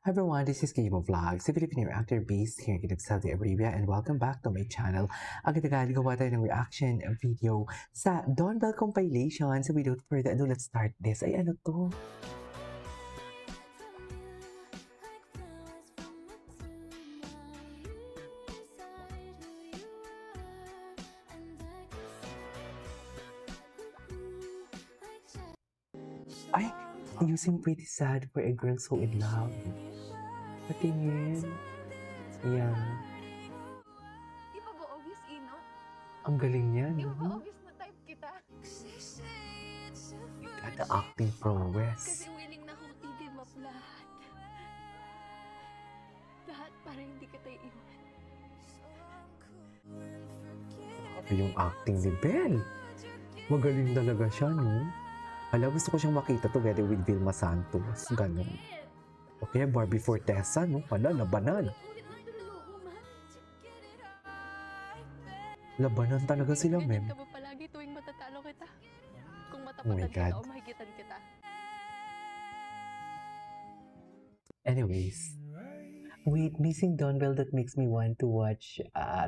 Hi everyone, this is Game of Vlogs, a Filipino actor based here in Saudi Arabia, and welcome back to my channel. Agad gawa tayo ng reaction video sa Don Bell compilation. So without further ado, let's start this. Ay, ano to? Ay, using Pretty Sad for a girl so in love. Patingin. Yan. Di ba ba obvious, Ino? Ang galing niya, Di ba ba no? obvious na type kita? At the acting prowess. Kasi willing na akong i-give up lahat. Lahat para hindi kita iiwan. Grabe yung acting ni Belle. Magaling talaga siya, no? Hala, gusto ko siyang makita together with Vilma Santos. Ganon. Okay, Barbie Fortesa, no? Hala, labanan. Ulit lang niloloko, ma. Labanan talaga sila, Ganyan mem. ka ba palagi tuwing matatalo kita? Kung Oh my matapatan kita God. o mahigitan kita? Anyways. Wait, missing Don Bell that makes me want to watch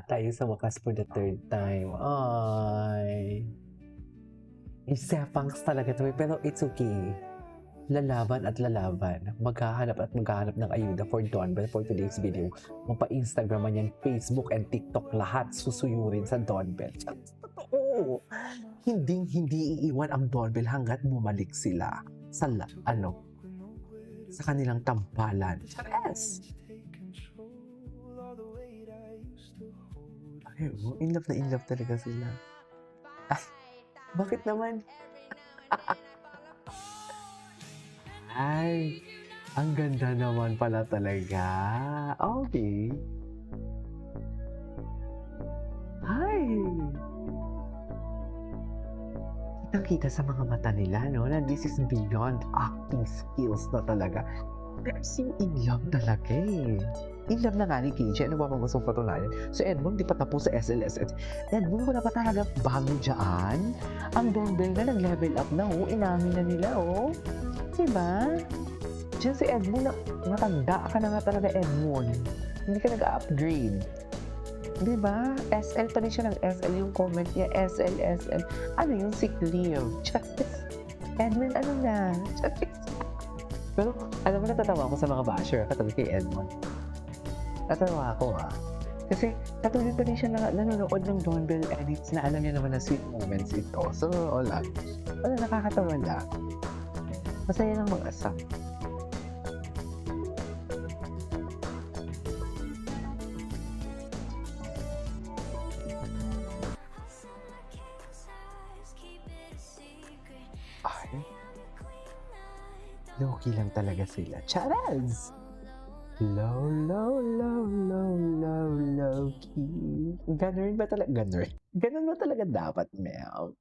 tayo sa wakas for the third time. Ay. Sepangs talaga to, pero it's okay. Lalaban at lalaban. Maghahanap at maghahanap ng ayuda for Don Bell for today's video. Mapa-Instagram man yan, Facebook and TikTok, lahat susuyurin sa Don Bell. Totoo! Hindi iiwan ang Don Bell hanggat bumalik sila sa sa kanilang tampalan. Yes! Ay, in love talaga sila. Ay, bakit naman? Ay, ang ganda naman pala talaga. Okay. Ay! Kitang-kita sa mga mata nila, no? Na this is beyond acting skills na talaga. Pero in love talaga eh. In love na nga ni KJ. Ano ba bang gusto patunayan? So Edmond, di pa tapos sa SLSS. Edmond, wala pa talaga bago dyan. Ang Don Bell na nag-level up na, oh. Inamin na nila, oh. Diba? Diyan si Edmond, matanda ka na nga talaga, Edmond. Hindi ka nag-upgrade. Diba? SL pa rin siya ng SL yung comment niya. SL. Ano yung sick leave? Edmond, ano na? Pero, alam mo, natatawa ko sa mga basher katabi kay Edmond. Natatawa ako Kasi, patuloy pa rin siya nanonood ng Don Bell edits na alam niya naman na sweet moments ito. So, wala. Nakakatawa lang. Masaya lang mag-asa. Ay, low-key lang talaga sila. Charaz! Low-key. Ganun ba talaga? Ganun ba talaga dapat, Mel?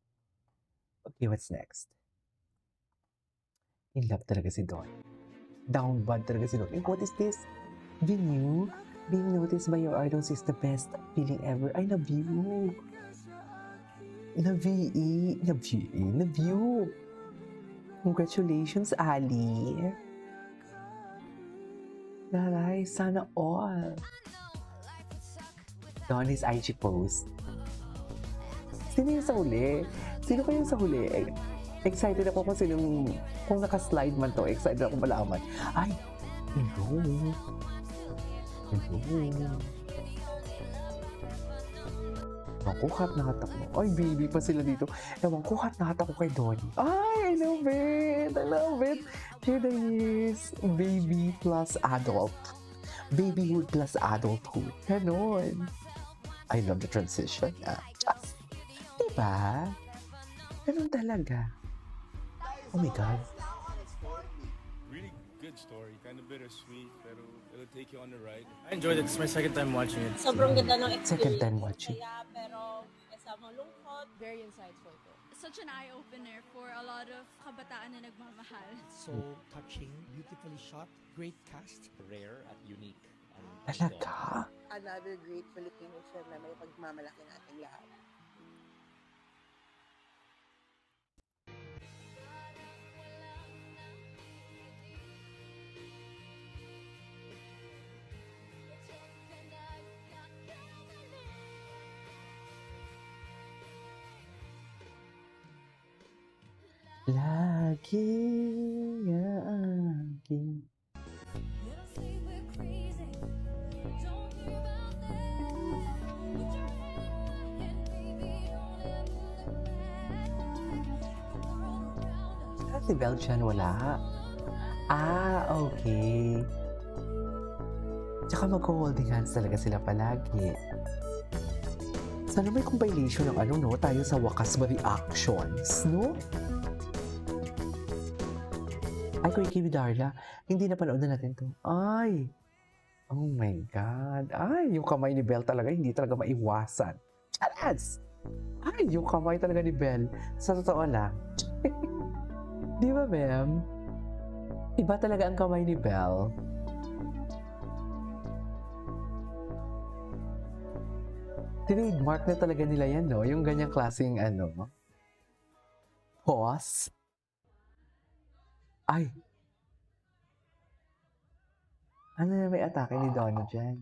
Okay, what's next? In love talaga si Don. Down bad talaga si Don. And what is this? View? Being noticed by your idols is the best feeling ever. Ay, na-view. Na-view. Congratulations, Ali. Laray, sana all. Don his IG post. Sino yung sa huli? Sino kayo sa huli? Excited ako kung naka-slide man to. Excited ako malaman. Ay, hello. Ewan ko, hot na hot ako. Ay, baby pa sila dito. Ewan ko, hot na hot ako kay Donnie. Ay, I love it. Here that is baby plus adult. Babyhood plus adulthood. Ganon. I love the transition. Diba? Ganon talaga. Oh my God. Really good story, kind of bittersweet, pero it'll take you on the ride. I enjoyed it. It's my second time watching it. Sobrang ganda ng experience. Second time watching. Kaya, pero kasama lungkot. Very insightful po. Such an eye-opener for a lot of kabataan na nagmamahal. So touching, beautifully shot, great cast. Rare at unique. Talaga? Another great Filipino film na may pagmamalaki natin lahat. Lagi ang aking Si Belgian wala. Ah, okay. Tsaka mag-holding hands talaga sila palagi. Sana may compilation ng ano, no? Tayo sa wakas ba reactions, no? Ay, Kuya Kiwi Darla, hindi na panood na natin to. Ay! Oh my God. Ay, yung kamay ni Belle talaga, hindi talaga maiwasan. Charas! Ay, yung kamay talaga ni Belle. Sa totoo lang. Di ba, ma'am? Iba talaga ang kamay ni Belle. Trademark na talaga nila yan, no? Yung ganyang klaseng, ano, pause. Ay! Ano na may atake ni Donna dyan?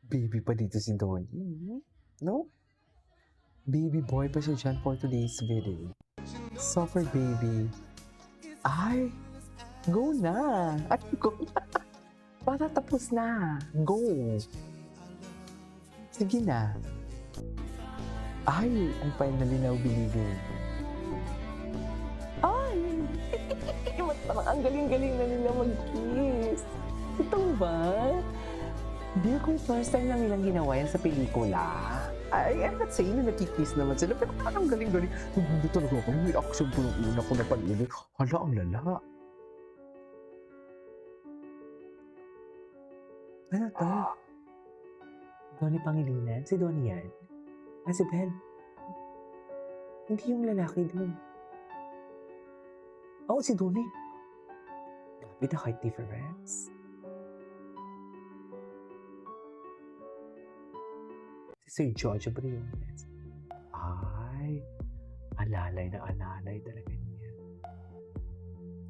Baby pa dito si Donnie. No? Baby boy pa siya dyan for today's video. Suffer baby. Ay! Go na! Ay, go na! Para tapos na. Go! Sige na. Ay! I'm finally now believing. Ay! Parang ang galing-galing na nila mag-kiss. Ito ba? Hindi ako first time lang nilang ginawa yan sa pelikula. Ay, I'm not saying na nakikiss naman sila, pero parang galing-galing. Hindi talaga ako. Yung reaction ko nung una ko na panili. Hala, ang lala. Ano to? Donnie Pangilinan? Si Donnie yan? Ah, si Ben? Hindi yung lalaki dun. Oh, si Donnie. With the height difference. Si Sir George Briones. Ay, alalay na alalay talaga niya.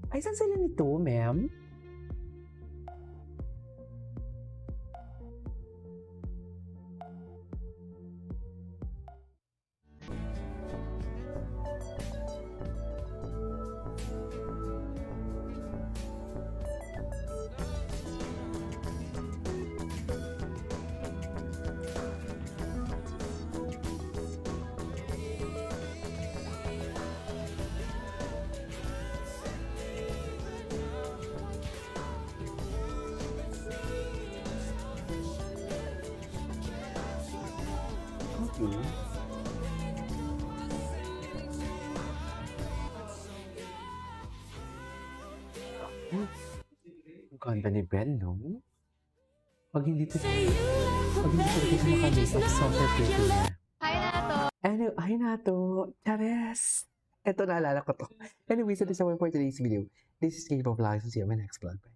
Ay, saan sila nito, ma'am? Okay. Ang ganda ni Belle, no? Pag hindi talaga siya makamake-up, sobrang pretty niya. Hi, Nato! Ano, ay nato, Chares! Ito, naalala ko to. Anyway, so this is our for today's video. This is Game of Lives. See you in my next vlog. Bye.